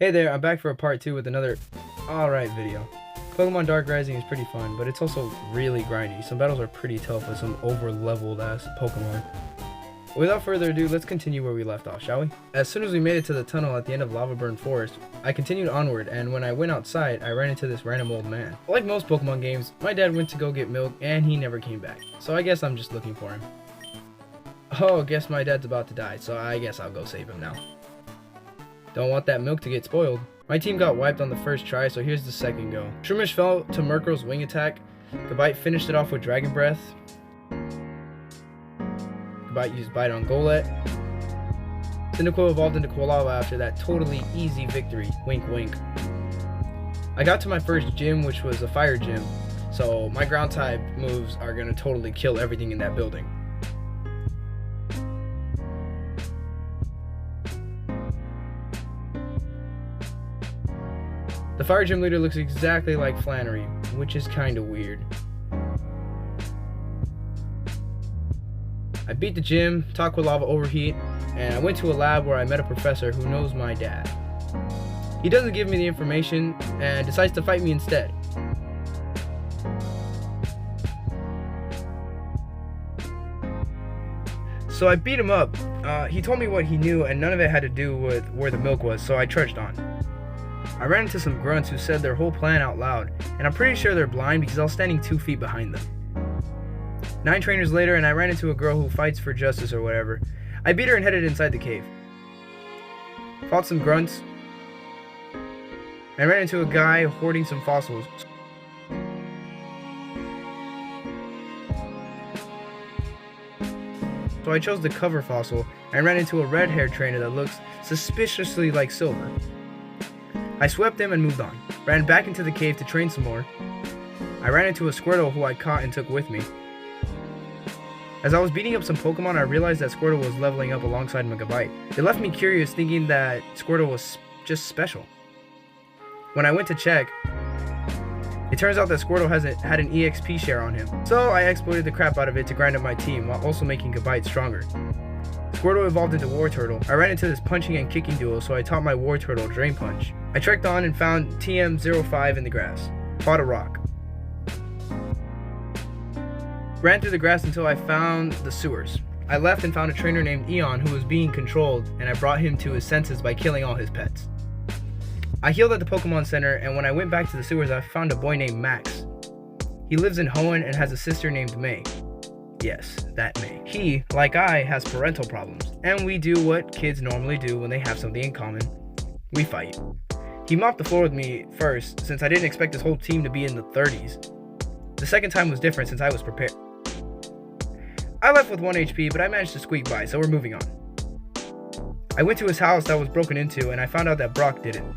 Hey there, I'm back for a part 2 with another alright video. Pokemon Dark Rising is pretty fun, but it's also really grindy. Some battles are pretty tough with some over-leveled ass Pokemon. Without further ado, let's continue where we left off, shall we? As soon as we made it to the tunnel at the end of Lava Burn Forest, I continued onward, and when I went outside, I ran into this random old man. Like most Pokemon games, my dad went to go get milk, and he never came back. So I guess I'm just looking for him. Oh, guess my dad's about to die, so I guess I'll go save him now. Don't want that milk to get spoiled. My team got wiped on the first try, so here's the second go. Shroomish fell to Murkrow's wing attack. Gabite finished it off with Dragon Breath. Gabite used Bite on Golett. Cyndaquil evolved into Quilava after that totally easy victory. Wink wink. I got to my first gym, which was a fire gym, so my ground type moves are gonna totally kill everything in that building. The fire gym leader looks exactly like Flannery, which is kinda weird. I beat the gym, talked with Lava Overheat, and I went to a lab where I met a professor who knows my dad. He doesn't give me the information and decides to fight me instead. So I beat him up. He told me what he knew and none of it had to do with where the milk was, so I trudged on. I ran into some grunts who said their whole plan out loud, and I'm pretty sure they're blind because I was standing 2 feet behind them. 9 trainers later, and I ran into a girl who fights for justice or whatever. I beat her and headed inside the cave. Fought some grunts. I ran into a guy hoarding some fossils. So I chose the cover fossil and ran into a red-haired trainer that looks suspiciously like Silver. I swept him and moved on. Ran back into the cave to train some more. I ran into a Squirtle who I caught and took with me. As I was beating up some Pokemon, I realized that Squirtle was leveling up alongside Megabite. It left me curious, thinking that Squirtle was just special. When I went to check, it turns out that Squirtle had an EXP share on him. So I exploited the crap out of it to grind up my team, while also making Gabite stronger. Squirtle evolved into Wartortle. I ran into this punching and kicking duo, so I taught my Wartortle Drain Punch. I trekked on and found TM05 in the grass. Fought a rock. Ran through the grass until I found the sewers. I left and found a trainer named Eon who was being controlled, and I brought him to his senses by killing all his pets. I healed at the Pokemon Center, and when I went back to the sewers, I found a boy named Max. He lives in Hoenn and has a sister named May. Yes, that May. He, like I, has parental problems, and we do what kids normally do when they have something in common. We fight. He mopped the floor with me first, since I didn't expect his whole team to be in the 30s. The second time was different since I was prepared. I left with 1 HP, but I managed to squeak by, so we're moving on. I went to his house that was broken into, and I found out that Brock didn't.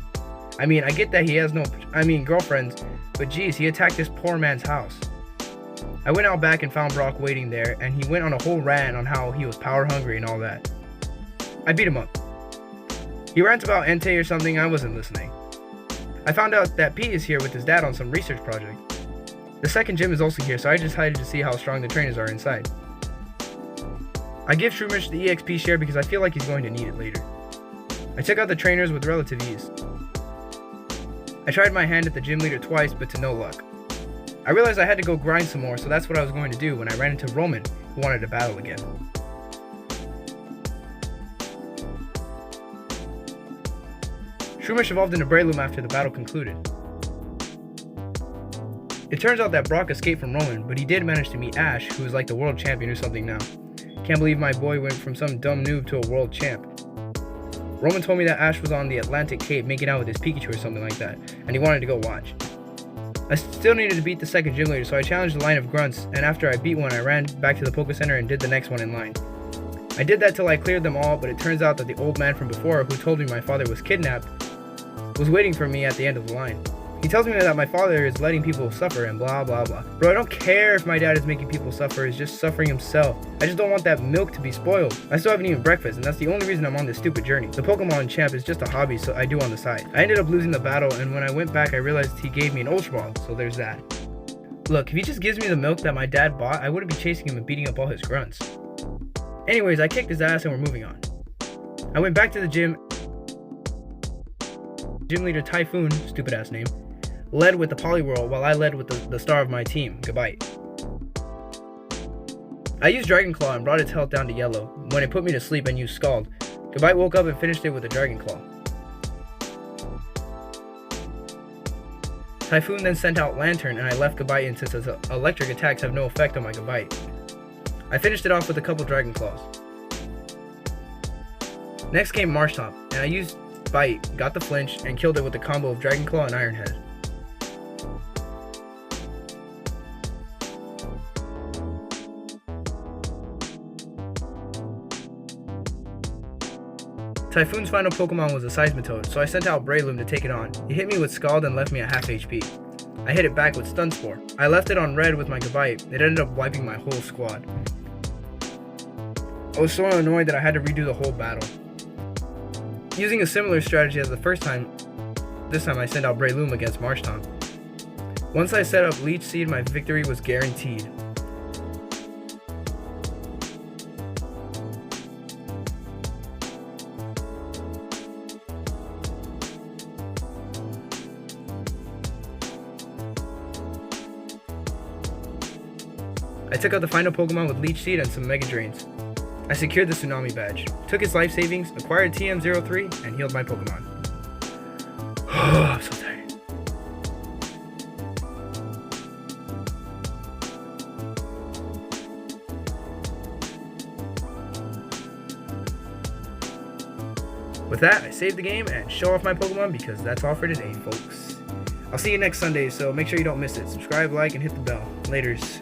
I mean, I get that he has girlfriends, but geez, he attacked this poor man's house. I went out back and found Brock waiting there, and he went on a whole rant on how he was power hungry and all that. I beat him up. He rants about Entei or something, I wasn't listening. I found out that Pete is here with his dad on some research project. The second gym is also here, so I decided to see how strong the trainers are inside. I give Shroomish the EXP share because I feel like he's going to need it later. I took out the trainers with relative ease. I tried my hand at the gym leader twice, but to no luck. I realized I had to go grind some more, so that's what I was going to do when I ran into Roman, who wanted to battle again. Shroomish evolved into Breloom after the battle concluded. It turns out that Brock escaped from Roman, but he did manage to meet Ash, who is like the world champion or something now. Can't believe my boy went from some dumb noob to a world champ. Roman told me that Ash was on the Atlantic Cape making out with his Pikachu or something like that, and he wanted to go watch. I still needed to beat the second gym leader, so I challenged the line of grunts, and after I beat one, I ran back to the Poké Center and did the next one in line. I did that till I cleared them all, but it turns out that the old man from before, who told me my father was kidnapped, was waiting for me at the end of the line. He tells me that my father is letting people suffer and blah blah blah. Bro, I don't care if my dad is making people suffer, he's just suffering himself. I just don't want that milk to be spoiled. I still haven't eaten breakfast, and that's the only reason I'm on this stupid journey. The Pokemon champ is just a hobby, so I do on the side. I ended up losing the battle, and when I went back I realized he gave me an Ultra Ball, so there's that. Look, if he just gives me the milk that my dad bought, I wouldn't be chasing him and beating up all his grunts. Anyways, I kicked his ass and we're moving on. I went back to the gym Gym leader Typhoon, stupid ass name, led with the Poliwhirl while I led with the star of my team, Gabite. I used Dragon Claw and brought its health down to yellow. When it put me to sleep and used Scald, Gabite woke up and finished it with a Dragon Claw. Typhoon then sent out Lantern and I left Gabite in since its electric attacks have no effect on my Gabite. I finished it off with a couple Dragon Claws. Next came Marshtomp, and I used Bite, got the flinch, and killed it with a combo of Dragon Claw and Iron Head. Typhoon's final Pokemon was a Seismitoad, so I sent out Breloom to take it on. It hit me with Scald and left me at half HP. I hit it back with Stun Spore. I left it on red with my Gabite. It ended up wiping my whole squad. I was so annoyed that I had to redo the whole battle. Using a similar strategy as the first time, this time I sent out Breloom against Marshtomp. Once I set up Leech Seed, my victory was guaranteed. I took out the final Pokemon with Leech Seed and some Mega Drains. I secured the Tsunami Badge, took its life savings, acquired TM03, and healed my Pokemon. I'm so tired. With that, I save the game and show off my Pokemon because that's all for today, folks. I'll see you next Sunday, so make sure you don't miss it. Subscribe, like, and hit the bell. Laters.